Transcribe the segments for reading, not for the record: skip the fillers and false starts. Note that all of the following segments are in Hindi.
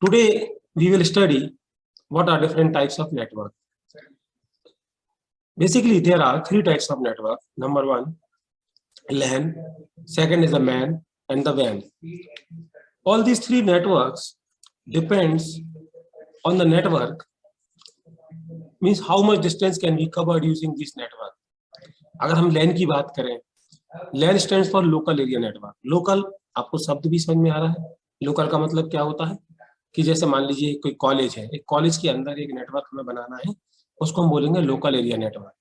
Today we will study what are different types of network. Basically, there are three types of network. Number one, LAN. Second is the MAN and the WAN. All these three networks depends on the network, means how much distance can be covered using this network. अगर हम LAN की बात करें, LAN stands for local area network. Local आपको शब्द भी समझ में आ रहा है. लोकल का मतलब क्या होता है कि जैसे मान लीजिए कोई कॉलेज है, एक कॉलेज के अंदर एक नेटवर्क हमें बनाना है, उसको हम बोलेंगे लोकल एरिया नेटवर्क.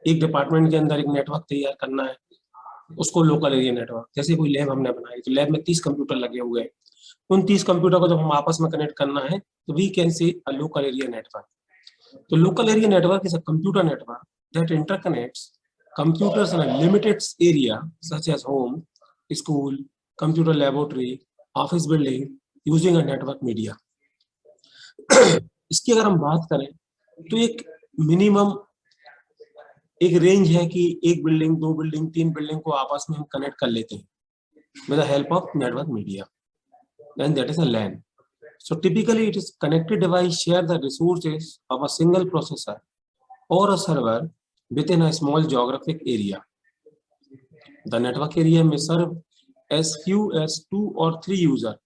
एक डिपार्टमेंट के अंदर एक नेटवर्क तैयार करना है, उसको लोकल एरिया नेटवर्क. जैसे कोई लैब हमने बनाई तो लैब में 30 कंप्यूटर लगे हुए हैं, उन 30 कंप्यूटर को जब हम आपस में कनेक्ट करना है तो we can say a local area network. तो local area network is a computer network that interconnects computers in a limited area such as home, school, computer laboratory, office building using a network media. इसकी अगर हम बात करें तो एक मिनिमम एक रेंज है कि एक बिल्डिंग, दो बिल्डिंग, तीन बिल्डिंग को आपस में हम कनेक्ट कर लेते हैं with the help of network media, and that is a LAN. So typically it is connected device share the resources of a single processor or a server within a small geographic area. The network area may serve as few as 2 or 3 users,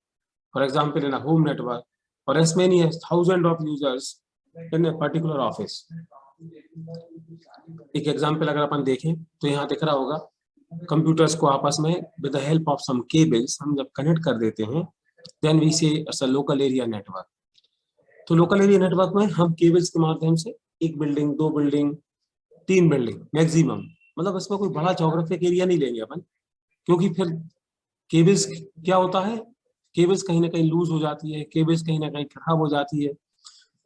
for example in a home network, or as many as thousands of users in a particular office. एक एग्जाम्पल अगर अपन देखें तो यहाँ दिख रहा होगा कंप्यूटर्स को आपस में with the help of some cables हम जब कनेक्ट कर देते हैं then we say it's a local area network. तो लोकल एरिया नेटवर्क में हम केबल्स के माध्यम से एक बिल्डिंग, दो बिल्डिंग, तीन बिल्डिंग मैक्सिमम, मतलब इसमें कोई बड़ा ज्योग्राफिक एरिया नहीं लेंगे अपन, क्योंकि फिर केबल्स क्या होता है, केबल्स कहीं ना कहीं लूज हो जाती है, केबल्स कहीं ना कहीं खराब हो जाती है,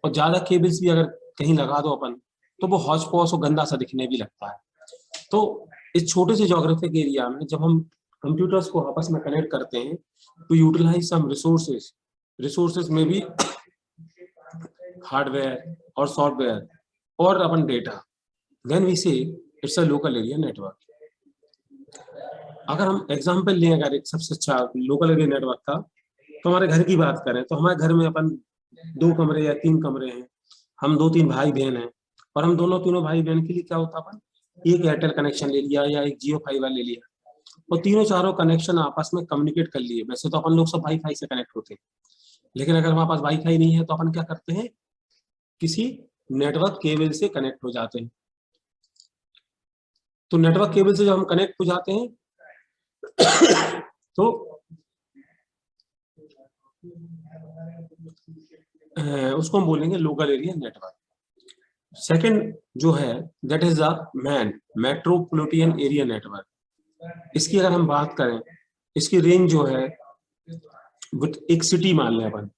और ज्यादा केबल्स भी अगर कहीं लगा दो अपन तो वो हौच पौच और गंदा सा दिखने भी लगता है. तो इस छोटे से ज्योग्राफिक एरिया में जब हम कंप्यूटर्स को आपस में कनेक्ट करते हैं तो यूटिलाइज सम रिसोर्सेज में भी हार्डवेयर और सॉफ्टवेयर और अपन data, then we say it's a local area network. अगर हम एग्जांपल लें, अगर एक सबसे अच्छा लोकल एरिया नेटवर्क का, तो हमारे घर की बात करें तो हमारे घर में अपन 2 कमरे या 3 कमरे हैं, हम 2-3 भाई बहन हैं, और हम दोनों तीनों भाई बहन के लिए क्या होता है, अपन एक एयरटेल कनेक्शन ले लिया या एक जियो फाइबर ले लिया और तीनों चारों कनेक्शन आपस में कम्युनिकेट कर लिए. वैसे तो अपन लोग सब वाईफाई से कनेक्ट होते हैं, लेकिन अगर हमारे पास वाईफाई नहीं है तो अपन क्या करते हैं, किसी नेटवर्क केबल से कनेक्ट हो जाते हैं. तो नेटवर्क केबल से जब हम कनेक्ट हो जाते हैं तो उसको हम बोलेंगे लोकल एरिया नेटवर्क. सेकंड जो है that is the man, metropolitan area network. इसकी अगर हम बात करें, इसकी रेंज जो है एक सिटी मान लें अपन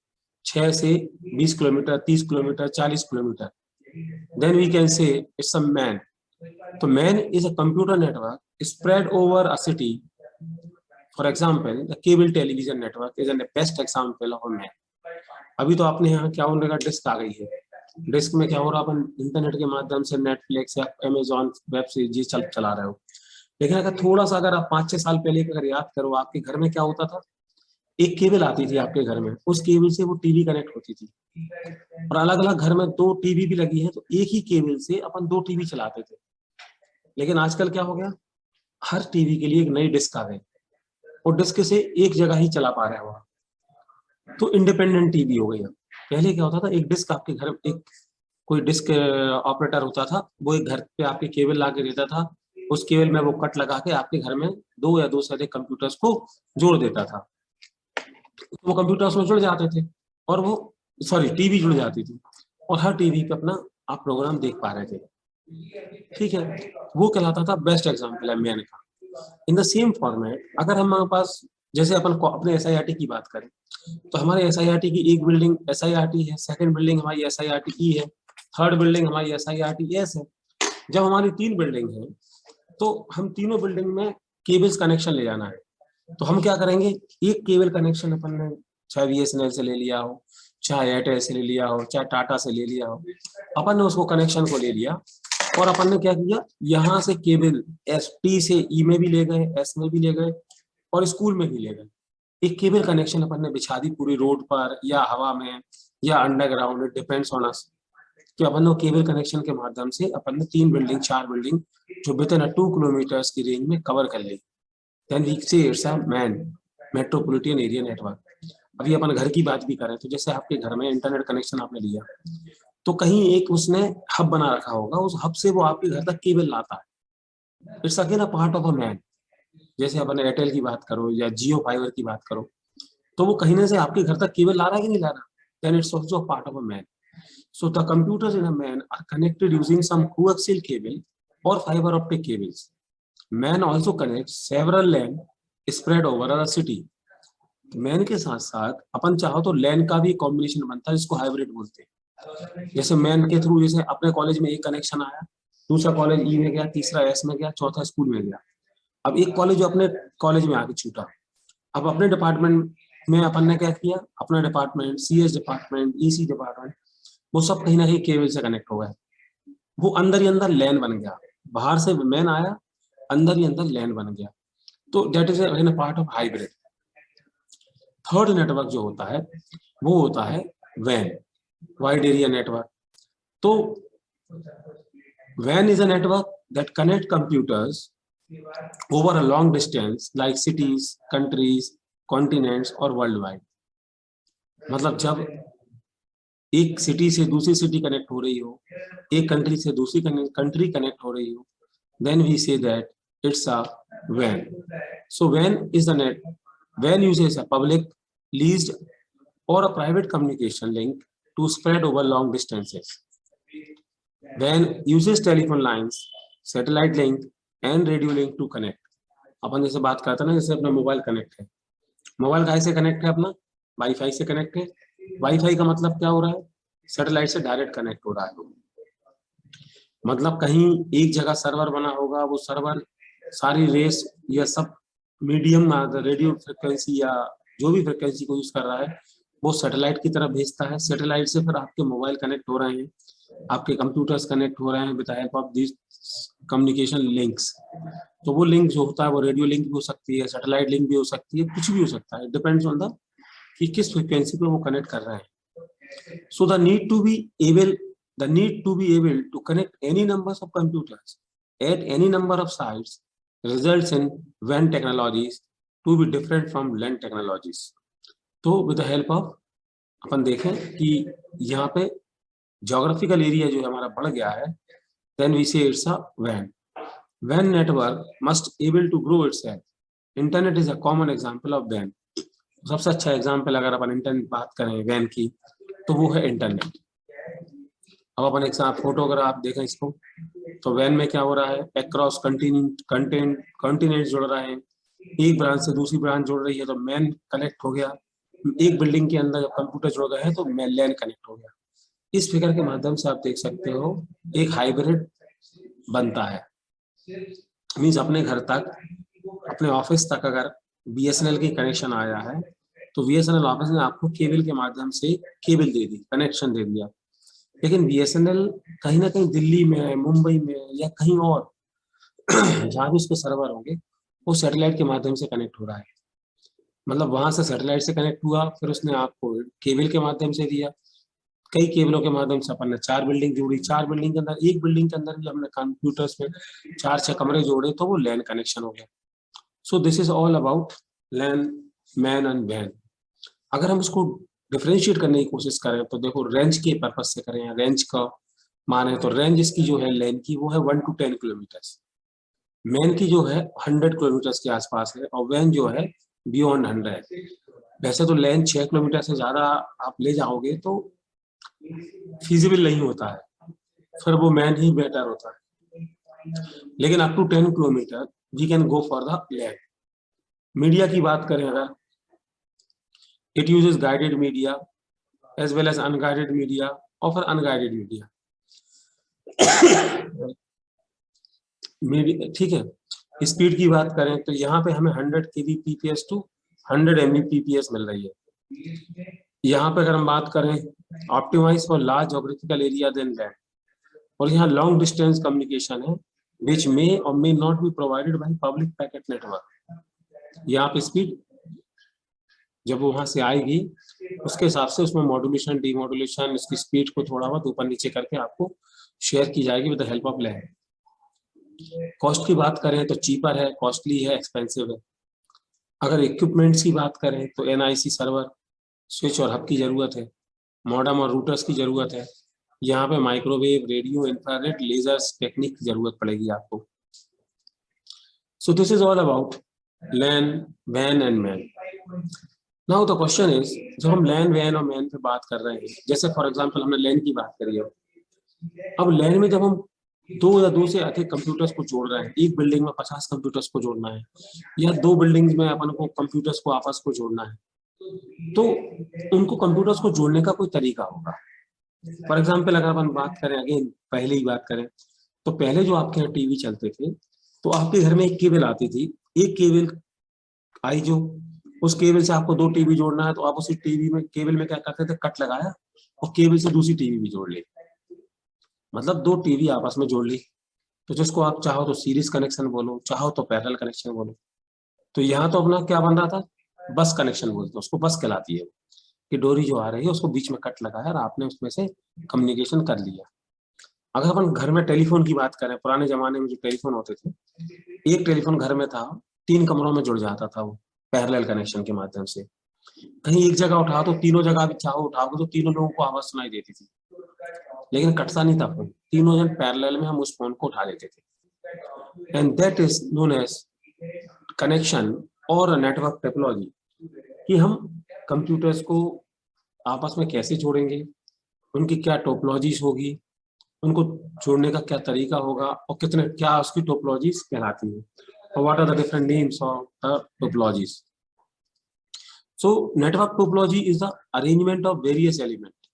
6 से 20 kilometre, 30 kilometre, 40 kilometre, then we can say it's a MAN. तो MAN is a computer network spread over a city. For example the cable television network is an best example of a MAN. अभी तो आपने यहाँ क्या होने का डिस्क आ गई है, डिस्क में क्या हो रहा है, अपन इंटरनेट के माध्यम से नेटफ्लिक्स या अमेजॉन वेब सीरीज चला रहे हो. लेकिन अगर थोड़ा सा अगर आप 5-6 साल पहले अगर याद करो, आपके घर में क्या होता था, एक केबल आती थी आपके घर में, उस केबल से वो टीवी कनेक्ट होती थी, और अलग अलग घर में 2 टीवी भी लगी है तो एक ही केबल से अपन 2 टीवी चलाते थे. लेकिन आजकल क्या हो गया, हर टीवी के लिए एक नई डिस्क आ गई और डिस्क से एक जगह ही चला पा रहा हुआ, तो इंडिपेंडेंट टीवी हो गई. पहले क्या होता था, एक डिस्क आपके घर, एक कोई डिस्क ऑपरेटर होता था, वो एक घर पे आपके केबल ला के देता था, उस केबल में वो कट लगा के आपके घर में 2 या 2 से अधिक कंप्यूटर्स को जोड़ देता था. वो कंप्यूटर्स में जुड़ जाते थे और वो टीवी जुड़ जाती थी और हर टीवी पे अपना आप प्रोग्राम देख पा रहे थे. ठीक है, वो कहलाता था बेस्ट एग्जाम्पल है मैन का. इन द सेम फॉर्मेट अगर हमारे पास, जैसे अपन को अपने SIRT की बात करें तो हमारे SIRT की एक बिल्डिंग SIRT है, सेकंड बिल्डिंग हमारी SIRT E है, थर्ड बिल्डिंग हमारी SIRT S है. जब हमारी 3 बिल्डिंग है तो हम तीनों बिल्डिंग में केबल्स कनेक्शन ले जाना है. तो हम क्या करेंगे, एक केबल कनेक्शन अपन ने चाहे BSNL से ले लिया हो, चाहे एयरटेल से ले लिया हो, चाहे टाटा से ले लिया हो, अपन ने उसको कनेक्शन को ले लिया और अपन ने क्या किया, यहाँ से केबल T से E में भी ले गए, S में भी ले गए और स्कूल में भी ले गए. एक केबल कनेक्शन अपन ने बिछा दी पूरी रोड पर या हवा में या underground, it depends on us, कि अपन ने केबल कनेक्शन के माध्यम से अपन ने 3 बिल्डिंग 4 बिल्डिंग जो विद इन 2 किलोमीटर्स की रेंज में कवर कर ली। Then we say it's a man metropolitan area network. अभी अपन घर की बात भी करें तो जैसे आपके घर में इंटरनेट कनेक्शन आपने लिया, तो कहीं एक उसने हब बना रखा होगा, उस हब से वो आपके घर तक केबल लाता है। It's again a part of a man. जैसे अपन एयरटेल की बात करो या जियो फाइबर की बात करो, तो वो कहीं से आपके घर तक केबल ला रहा है कि नहीं ला रहा, then it's also part of a MAN. So the computers in a MAN are connected using some coaxial cable or fiber optic cables. MAN also connects several LAN spread over a city. MAN के साथ साथ अपन चाहो तो LAN का भी कॉम्बिनेशन बनता है जिसको हाइब्रिड बोलते हैं। जैसे MAN के थ्रू जैसे अपने कॉलेज में एक कनेक्शन आया, दूसरा कॉलेज ई में गया, तीसरा एस में गया, चौथा स्कूल में गया। अब एक कॉलेज अपने कॉलेज में आके छूटा, अब अपने डिपार्टमेंट में अपन ने क्या किया, अपना department, CS department, EC department, वो सब कहीं ना कहीं केबल से कनेक्ट हो गए। वो अंदर ही अंदर लैन बन गया, बाहर से मैन आया, अंदर ही अंदर लैन बन गया। तो that is a part of hybrid. Third network जो होता है वो होता है वैन, वाइड एरिया नेटवर्क। तो वैन is a network that connect computers over a long distance like cities, countries, continents और वर्ल्ड वाइड। मतलब जब एक सिटी से दूसरी सिटी कनेक्ट हो रही हो, एक कंट्री से दूसरी कंट्री कनेक्ट हो रही हो, then we say that it's a WAN. So WAN is the net. WAN uses a public, leased or a private communication link to spread over long distances. WAN uses telephone lines, satellite link and radio link to connect. अपन जैसे बात करते हैं ना, जैसे अपना मोबाइल कनेक्ट है, मोबाइल कहाँ से कनेक्ट है अपना, वाईफाई से कनेक्ट है। वाईफाई का मतलब क्या हो रहा है, सैटेलाइट से डायरेक्ट कनेक्ट हो रहा है। मतलब कहीं एक जगह सर्वर बना होगा, वो सर्वर सारी रेस या सब मीडियम रेडियो फ्रिक्वेंसी या जो भी फ्रिक्वेंसी को यूज कर रहा है वो सैटेलाइट की तरफ भेजता है। सैटेलाइट से फिर आपके मोबाइल कनेक्ट हो रहे हैं, आपके कंप्यूटर्स कनेक्ट हो रहे हैं with help of this communication links. तो वो लिंक जो होता है वो रेडियो लिंक भी हो सकती है, सैटेलाइट लिंक भी हो सकती है, कुछ भी हो सकता है, डिपेंड्स ऑन द कि किस फ्रिक्वेंसी पे वो कनेक्ट कर रहे हैं। So the need to be able to connect any numbers of computers at any number of sites results in WAN technologies to be different from LAN technologies. तो with the help of अपन देखें कि यहाँ पे geographical area जो हमारा बढ़ गया है, then we say it's a WAN. WAN network must able to grow itself. Internet is a common example of WAN. सबसे अच्छा एग्जाम्पल अगर अपन इंटरनेट बात करें WAN की, तो वो है इंटरनेट। अब अपन एक साथ फोटो अगर आप देखें इसको, तो वैन में क्या हो रहा है, अक्रॉस कॉन्टिनेंट जुड़ रहा है, एक ब्रांच से दूसरी ब्रांच जुड़ रही है, तो मैन कनेक्ट हो गया। एक बिल्डिंग के अंदर जब कंप्यूटर जुड़ गए हैं तो लैन कनेक्ट हो गया। इस फिगर के माध्यम से आप देख सकते हो एक हाइब्रिड बनता है। मीन्स अपने घर तक, अपने ऑफिस तक अगर बीएसएनएल की कनेक्शन आया है तो बीएसएनएल ऑफिस ने आपको केबल के माध्यम से केबल दे दी, कनेक्शन दे दिया। लेकिन बीएसएनएल कहीं ना कहीं दिल्ली में, मुंबई में या कहीं और जहाँ भी उसके सर्वर होंगे वो सैटेलाइट के माध्यम से कनेक्ट हो रहा है। मतलब वहां से सैटेलाइट से कनेक्ट हुआ, फिर उसने आपको केबल के माध्यम से दिया। कई केबलों के माध्यम से अपन ने 4 बिल्डिंग जोड़ी, 4 बिल्डिंग के अंदर, एक बिल्डिंग के अंदर भी हमने कंप्यूटर्स में 4-6 कमरे जोड़े, तो वो लैन कनेक्शन हो गया। So this is all about LAN, MAN and वैन। अगर हम उसको डिफरेंशिएट करने की कोशिश करें तो देखो रेंज के पर्पज से करें, रेंज का माने तो रेंज इसकी जो है लैन की वो है 1 to 10 किलोमीटर, मैन की जो है 100 किलोमीटर के आसपास है, और वैन जो है बियॉन्ड 100। वैसे तो लैन 6 किलोमीटर से ज्यादा आप ले जाओगे तो फिजिबल नहीं होता है, फिर वो मैन ही बेटर होता है। लेकिन up to 10 kilometre we can go for the LAN. Media की बात करें अगर, it uses guided media as well as unguided media or for unguided media. ठीक है। स्पीड की बात करें तो यहाँ पे हमें 100 kbps to 100 mbps मिल रही है। यहाँ पे अगर हम बात करें optimise for large geographical area than LAN, और यहाँ लॉन्ग डिस्टेंस कम्युनिकेशन है विच मे और may not be provided by public packet network. यहाँ पे स्पीड जब वो वहां से आएगी उसके हिसाब से उसमें मॉड्यूलेशन, डीमॉड्यूलेशन, इसकी स्पीड को थोड़ा बहुत ऊपर नीचे करके आपको शेयर की जाएगी with the help of LAN. Cost की बात करें तो चीपर है, कॉस्टली है, एक्सपेंसिव है। अगर इक्विपमेंट्स की बात करें तो एनआईसी सर्वर, स्विच और हब की जरूरत है, मॉडेम और रूटर्स की जरूरत है। यहाँ पे microwave, radio, infrared, lasers technique की जरूरत पड़ेगी आपको। So this is all about LAN, वैन and MAN. Now the question is, जब हम लैन, वैन और मैन पे बात कर रहे हैं, जैसे फॉर एग्जांपल हमने लैन की बात करी है, अब लैन में जब हम दो या दो से अधिक कंप्यूटर्स को जोड़ रहे हैं, एक बिल्डिंग में 50 कंप्यूटर्स को जोड़ना है या दो बिल्डिंग्स में अपन को कंप्यूटर्स को आपस को जोड़ना है, तो उनको कंप्यूटर्स को जोड़ने का कोई तरीका होगा। फॉर एग्जाम्पल अगर अपन बात करें, अगेन पहले ही बात करें, तो पहले जो आपके यहाँ टीवी चलते थे तो आपके घर में एक केबल आती थी, एक केबल आई जो, उस केबल से आपको दो टीवी जोड़ना है तो आप उसी टीवी में, केबल में क्या करते थे, कट लगाया और केबल से दूसरी टीवी भी जोड़ ली, मतलब दो टीवी आपस में जोड़ ली। तो जिसको आप चाहो तो सीरीज कनेक्शन बोलो, चाहो तो पैरेलल कनेक्शन बोलो। तो यहाँ तो अपना क्या बन रहा था, बस कनेक्शन बोलते हैं उसको, बस कहलाती है कि डोरी जो आ रही है उसको बीच में कट लगाया और आपने उसमें से कम्युनिकेशन कर लिया। अगर अपन घर में टेलीफोन की बात करें, पुराने जमाने में जो टेलीफोन होते थे, एक टेलीफोन घर में था, 3 कमरों में जुड़ जाता था वो पैरेलल कनेक्शन के माध्यम से। कहीं एक जगह उठाओ तो तीनों जगह भी चाहो उठाओगे तो तीनों लोगों को आवाज सुनाई देती थी, लेकिन कटता नहीं था फोन, तीनों जन पैरेलल में हम उस फोन को उठा लेते थे। And that is known as connection और नेटवर्क टोपोलॉजी, कि हम कंप्यूटर्स को आपस में कैसे जोड़ेंगे, उनकी क्या टोपोलॉजीज होगी, उनको जोड़ने का क्या तरीका होगा और कितने, क्या उसकी टोपोलॉजीज कहलाती है, और what are the different names of the topologies. So network topology is the arrangement of various elements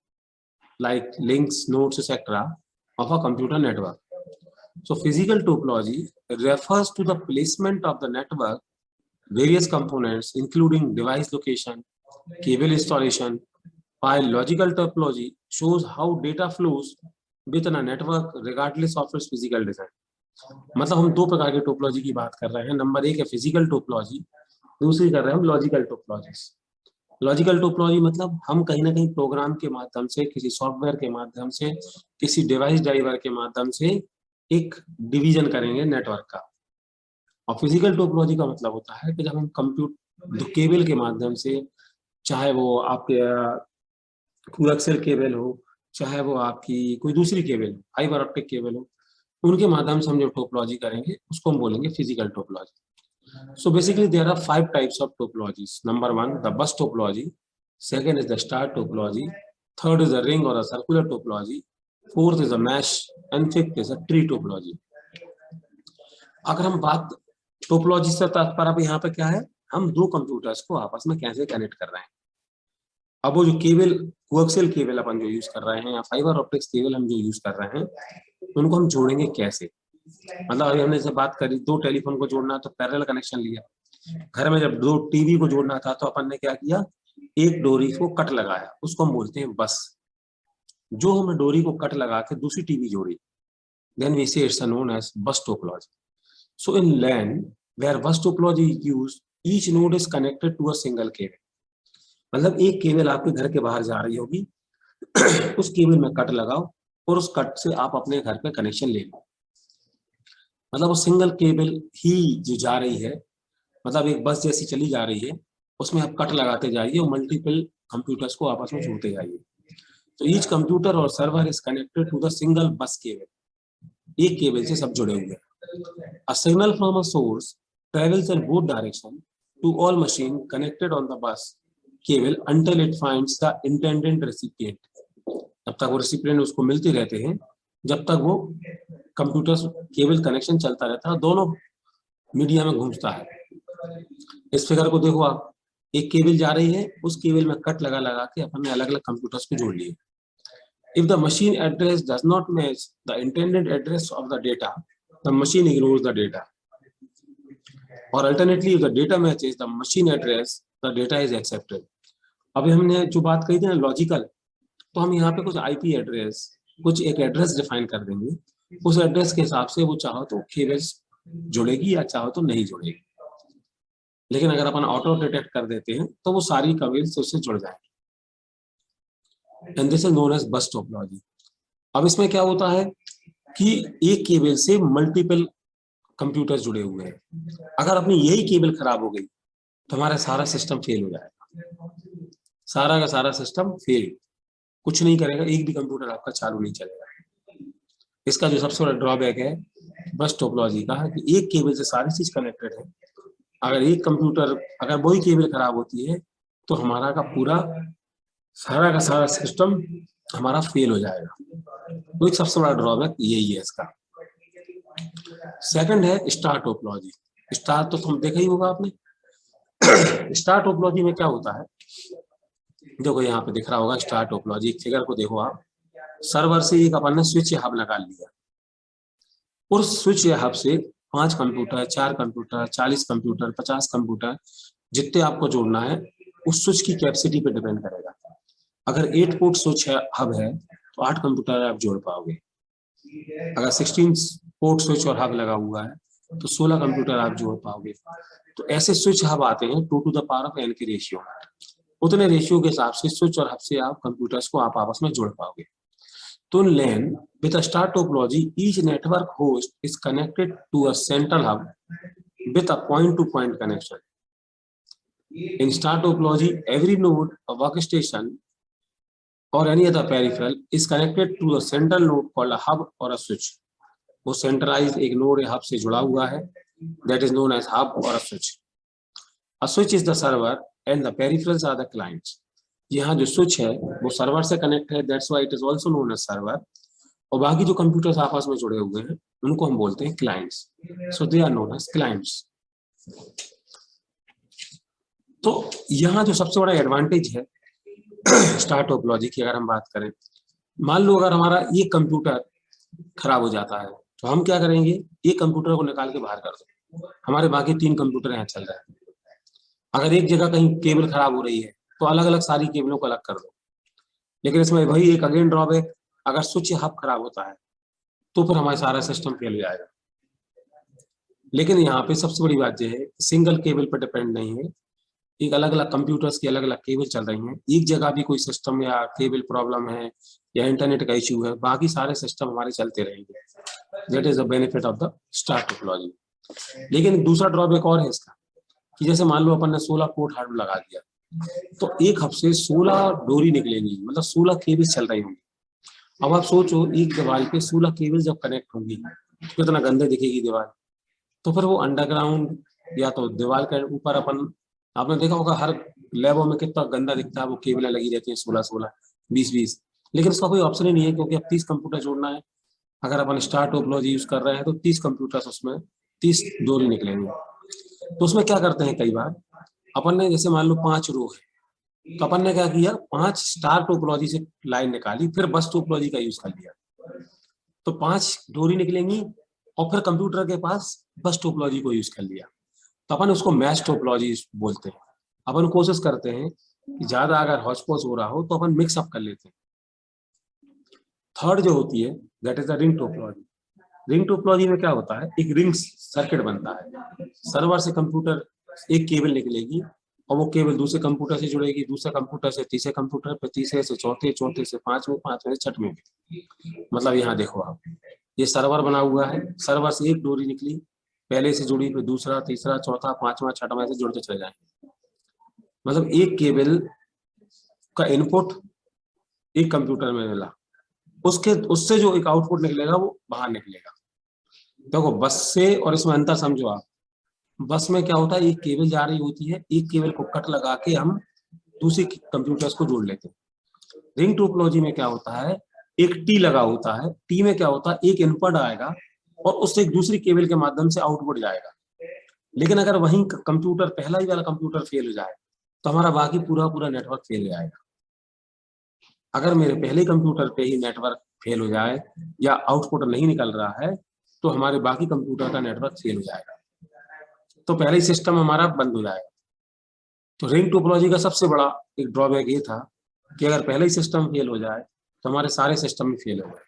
like links, nodes, etc. of a computer network. So physical topology refers to the placement of the network, various components including device location, cable installation, while logical topology shows how data flows within a network regardless of its physical design. मतलब हम दो प्रकार की टोपोलॉजी की बात कर रहे हैं। नंबर एक है फिजिकल टोपोलॉजी, दूसरी कर रहे हैं हम लॉजिकल टोपोलॉजी। लॉजिकल टोपोलॉजी मतलब हम कहीं ना कहीं प्रोग्राम के माध्यम से, किसी सॉफ्टवेयर के माध्यम से, किसी डिवाइस ड्राइवर के माध्यम से एक डिवीजन करेंगे नेटवर्क का। और फिजिकल टोपोलॉजी का मतलब होता है कि जब हम कंप्यूटर केबल के माध्यम से, चाहे वो आपके कोएक्सियल केबल हो, चाहे वो आपकी कोई दूसरी केबल, फाइबर ऑप्टिक केबल हो, उनके माध्यम से हम जो टोपोलॉजी करेंगे उसको हम बोलेंगे physical topology. So basically there are 5 types of topologies. Number 1, the bus topology. Second is the star topology. Third is the ring or a circular topology. Fourth is a mesh. And fifth is a tree topology. अगर हम बात टोपोलॉजी से तात्पर्य अब यहाँ पे क्या है, हम दो कंप्यूटर्स को आपस में कैसे कनेक्ट कर रहे हैं। अब वो जो केबल, कोएक्सियल केबल अपन जो यूज कर रहे हैं या फाइबर ऑप्टिक्स केबल हम जो यूज कर रहे हैं, उनको हम जोड़ेंगे कैसे। मतलब अभी हमने जब बात करी, दो टेलीफोन को जोड़ना तो पैरेलल कनेक्शन लिया, घर में जब दो टीवी को जोड़ना था तो अपन ने क्या किया, एक डोरी को कट लगाया, उसको हम बोलते हैं बस। जो हमने डोरी को कट लगा के दूसरी टीवी जोड़ी, then we say it's known as bus topology. So in LAN where bus topology is used, each node is connected to a single cable. मतलब एक केबल आपके घर के बाहर जा रही होगी, उस केबल में कट लगाओ और उस कट से आप अपने घर पे कनेक्शन ले लो। मतलब वो सिंगल केबल ही जो जा रही है, मतलब एक बस जैसी चली जा रही है, उसमें आप कट लगाते जाइए और मल्टीपल कंप्यूटर्स को आपस में जोड़ते जाइए। तो ईच कंप्यूटर और server is connected to the single bus cable, एक केबल से सब जुड़े हुए हैं। A signal from a source travels in both direction to all machine connected on the bus cable until it finds the intended recipient. जब तक वो रेसिपिएंट उसको मिलते रहते हैं, जब तक वो कंप्यूटर केबल कनेक्शन चलता रहता है, दोनों मीडिया में घूमता है। इस फिगर को देखो आप, एक केबल जा रही है, उस केबल में कट लगा लगा के अपन ने अलग अलग कंप्यूटर्स को जोड़ लिए। If the machine address does not match the intended address of the data, the machine ignores the data, और alternately if the data matches the machine address, the data is accepted. अभी हमने जो बात कही थी ना लॉजिकल, तो हम यहाँ पे कुछ आईपी एड्रेस, कुछ एक एड्रेस डिफाइन कर देंगे, उस एड्रेस के हिसाब से वो चाहो तो केबल्स जुड़ेगी या चाहो तो नहीं जुड़ेगी। लेकिन अगर अपन ऑटो डिटेक्ट कर देते हैं तो वो सारी केबल्स उससे जुड़ जाएंगी, and this is known as bus topology. अब इसमें क्या होता है कि एक केबल से मल्टीपल कंप्यूटर जुड़े हुए हैं, अगर अपनी यही केबल खराब हो गई तो हमारा सारा सिस्टम फेल हो जाएगा, सारा का सारा सिस्टम फेल, कुछ नहीं करेगा, एक भी कंप्यूटर आपका चालू नहीं चलेगा। इसका जो सबसे बड़ा ड्रॉबैक है बस टोपोलॉजी का है कि एक केबल से सारी चीज कनेक्टेड है, अगर एक कंप्यूटर, अगर वही केबल खराब होती है तो हमारा का पूरा सारा का सारा सिस्टम हमारा फेल हो जाएगा। तो एक सबसे बड़ा ड्रॉबैक यही है इसका। सेकंड है स्टार टोपोलॉजी। स्टार तो तुम देखा ही होगा आपने। स्टार टोपोलॉजी में क्या होता है, देखो यहाँ पे दिख रहा होगा स्टार टोपोलॉजी, एक फिगर को देखो आप, सर्वर से एक अपन ने स्विच या हब निकाल लिया, उस स्विच या हब से 5 कंप्यूटर, 4 कंप्यूटर, 40 कंप्यूटर, 50 कंप्यूटर, जितने आपको जोड़ना है उस स्विच की कैपेसिटी पे डिपेंड करेगा। अगर 8 पोर्ट स्विच है, हब है, तो 8 कंप्यूटर आप जोड़ पाओगे। अगर 16 पोर्ट स्विच और हब लगा हुआ है तो 16 कंप्यूटर आप जोड़ पाओगे। तो ऐसे स्विच हब आते हैं 2 to the power of n के रेशियो, उतने रेशियो के हिसाब से स्विच और हब से आप कंप्यूटर्स को आप आपस में जोड़ पाओगे। तो in LAN with a star topology, each network host is connected to a central hub with a point-to-point connection. In star topology, every node, a workstation, or any other peripheral is connected to a central node called a hub or a switch. वो सेंट्रलाइज एक नोड या हब से जुड़ा हुआ है, that is known as hub or a switch. A switch is the server and the peripherals are the clients. यहाँ जो स्विच है वो सर्वर से कनेक्ट है, that's why it is also known as server, और बाकी जो कंप्यूटर्स आपस में जुड़े हुए हैं उनको हम बोलते हैं clients, so they are known as clients. तो यहाँ जो सबसे बड़ा एडवांटेज है स्टार टोपोलॉजी की अगर हम बात करें, मान लो अगर हमारा ये कंप्यूटर खराब हो जाता है तो हम क्या करेंगे, एक कंप्यूटर को निकाल के बाहर कर दो, हमारे बाकी 3 कंप्यूटर यहाँ चल रहे हैं। अगर एक जगह कहीं केबल खराब हो रही है तो अलग अलग सारी केबलों को अलग कर दो। लेकिन इसमें वही एक अगेन ड्रॉबैक, अगर स्विच हब खराब होता है तो फिर हमारा सारा सिस्टम फेल हो जाएगा। लेकिन यहाँ पे सबसे बड़ी बात यह है सिंगल केबल पर डिपेंड नहीं है, एक अलग अलग कंप्यूटर्स की अलग अलग केबल चल रही हैं, एक जगह भी कोई सिस्टम या केबल प्रॉब्लम है या इंटरनेट का इश्यू है, बाकी सारे सिस्टम हमारे चलते रहेंगे। That is the benefit of the star topology. लेकिन दूसरा ड्रॉबैक और है इसका कि जैसे मान लो अपन ने 16 पोर्ट हब लगा दिया तो एक हब से 16 डोरी निकलेंगी, मतलब 16 केबल चल रही होंगी। अब आप सोचो एक दीवार पे 16 केबल जब कनेक्ट होंगी तो कितना गंदे दिखेगी दीवार। तो फिर वो अंडरग्राउंड या तो दीवार के ऊपर अपन, आपने देखा होगा हर लैबों में कितना गंदा दिखता है, वो केबलें लगी रहती हैं 16-16, 20-20, लेकिन उसका कोई ऑप्शन ही नहीं है क्योंकि अब 30 कंप्यूटर जोड़ना है। अगर अपन स्टार टोपोलॉजी यूज कर रहे हैं तो 30 कंप्यूटर उसमें 30 डोरी निकलेंगे। तो उसमें क्या करते हैं, कई बार अपन ने जैसे मान लो 5 रो है तो अपन ने क्या किया, 5 स्टार टोपोलॉजी से लाइन निकाली, फिर बस टोपोलॉजी का यूज कर लिया, तो 5 डोरी निकलेंगी और फिर कंप्यूटर के पास बस टोपोलॉजी को यूज कर लिया, तो अपन उसको मैश टोपोलॉजी बोलते हैं। अपन कोशिश करते हैं कि ज्यादा अगर हॉच पॉच हो रहा हो तो अपन मिक्स अप कर लेते हैं। थर्ड जो होती है that is the ring topology. Ring topology में क्या होता है, एक रिंग सर्किट बनता है, सर्वर से कंप्यूटर एक केबल निकलेगी और वो केबल दूसरे कंप्यूटर से जुड़ेगी, दूसरे कंप्यूटर से तीसरे कंप्यूटर पे, तीसरे से चौथे, चौथे से पांचवें, पांचवें से छठवें। मतलब यहाँ देखो आप, ये सर्वर बना हुआ है, सर्वर से एक डोरी निकली, पहले से जुड़ी, फिर दूसरा, तीसरा, चौथा, पांचवा, छठवां से जुड़ते चले जाएंगे। मतलब एक केबल का इनपुट एक कंप्यूटर में मिला, उससे जो एक आउटपुट निकलेगा वो बाहर निकलेगा। देखो बस से और इसमें अंतर समझो आप, बस में क्या होता है, एक केबल जा रही होती है, एक केबल को कट लगा के हम दूसरे कंप्यूटर्स को जोड़ लेते हैं। रिंग टोपोलॉजी में क्या होता है, एक टी लगा होता है, टी में क्या होता है, एक इनपुट आएगा और उससे एक दूसरी केबल के माध्यम से आउटपुट जाएगा। लेकिन अगर वहीं कंप्यूटर, पहला ही वाला कंप्यूटर फेल हो जाए तो हमारा बाकी पूरा पूरा नेटवर्क फेल हो जाएगा। अगर मेरे पहले कंप्यूटर पे ही नेटवर्क फेल हो जाए या आउटपुट नहीं निकल रहा है तो हमारे बाकी कंप्यूटर का नेटवर्क फेल हो जाएगा, तो पहले ही सिस्टम हमारा बंद हो जाएगा। तो रिंग टोपोलॉजी का सबसे बड़ा एक ड्रॉबैक ये था कि अगर पहले ही सिस्टम फेल हो जाए तो हमारे सारे सिस्टम में फेल हो जाए।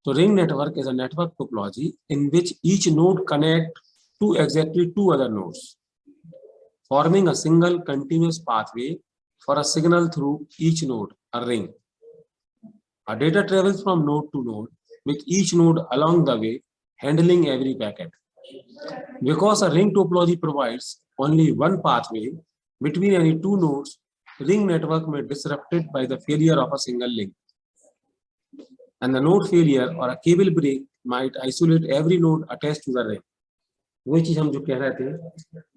तो ring network is a network topology in which each node connect to exactly 2 other nodes. forming a single continuous pathway for a signal through each node, a ring. A data travels from node to node, with each node along the way handling every packet. Because a ring topology provides only one pathway between any two nodes, ring network may be disrupted by the failure of a single link. And the node failure or a cable break might isolate every node attached to the ring. वही चीज हम जो कह रहे थे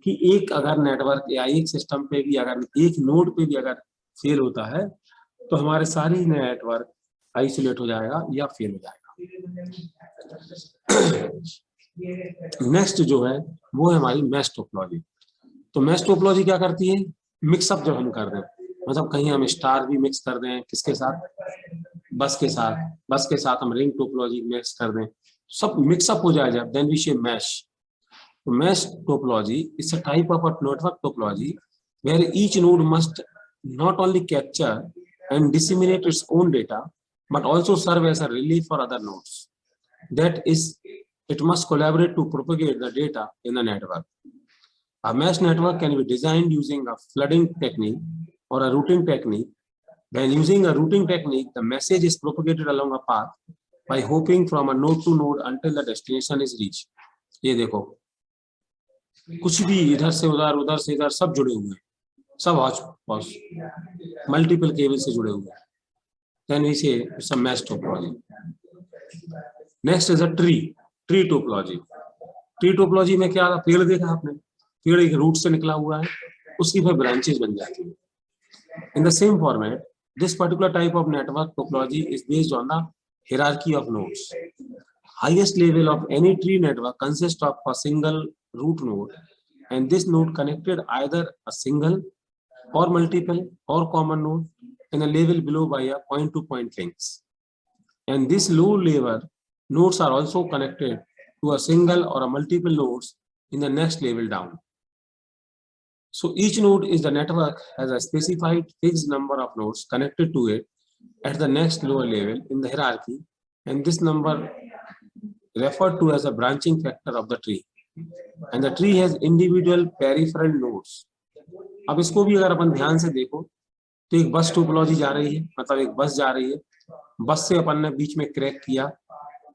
कि एक अगर नेटवर्क या एक सिस्टम पे भी अगर एक नोड पे भी अगर फेल होता है तो हमारे सारी नेटवर्क आइसोलेट हो जाएगा या फेल हो जाएगा। नेक्स्ट जो है वो है हमारी मैश टोपोलॉजी। तो मैश टोपोलॉजी क्या करती है, मिक्सअप जब हम कर रहे हैं, मतलब कहीं हम स्टार भी मिक्स कर दें, किसके साथ, बस के साथ हम रिंग टोपोलॉजी मिक्स कर दें, सब मिक्सअप हो जाए जब, देन वी से मैश। तो mesh topology is a type of a network topology where each node must not only capture and disseminate its own data but also serve as a relay for other nodes. That is, it must collaborate to propagate the data in the network. A mesh network can be designed using a flooding technique or a routing technique. When using a routing technique, the message is propagated along a path by hopping from a node to node until the destination is reached. ये देखो, कुछ भी इधर से उधर से इधर सब जुड़े हुए हैं, सब हॉच मल्टीपल केबल से जुड़े हुए हैं। Then we say it's a mesh topology. Next is a tree topology. Tree topology में क्या, पेड़ देखा आपने, पेड़ एक रूट से निकला हुआ है, उसकी फिर ब्रांचेस बन जाती है। In the same format, this particular type of network topology is based on the hierarchy of nodes. Highest level of any tree network consists of a single root node, and this node connected either a single or multiple or common node in a level below by a point-to-point links. And these low-level nodes are also connected to a single or a multiple nodes in the next level down. So each node is the network has a specified fixed number of nodes connected to it at the next lower level in the hierarchy, and this number referred to as a branching factor of the tree. And the tree has individual peripheral nodes. अब इसको भी अगर अपन ध्यान से देखो तो एक बस टोपोलॉजी जा रही है, मतलब एक बस जा रही है, बस से अपन ने बीच में क्रैक किया,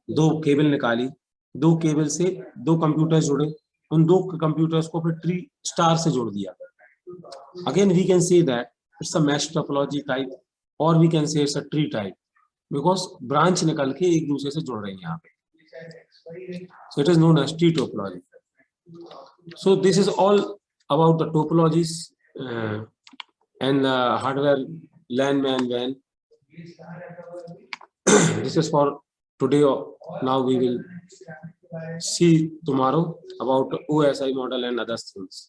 दो केबल निकाली, दो केबल से दो कंप्यूटर जुड़े, उन दो कंप्यूटर्स को फिर ट्री स्टार से जोड़ दिया। Again we can say that it's a mesh topology type और we can say it's a tree type because branch निकल के एक दूसरे से जुड़ रही है यहाँ पे। So it is known as tree topology. So this is all about the topologies and hardware LAN, MAN, WAN. This is for today. Now we will see tomorrow about OSI model and other things.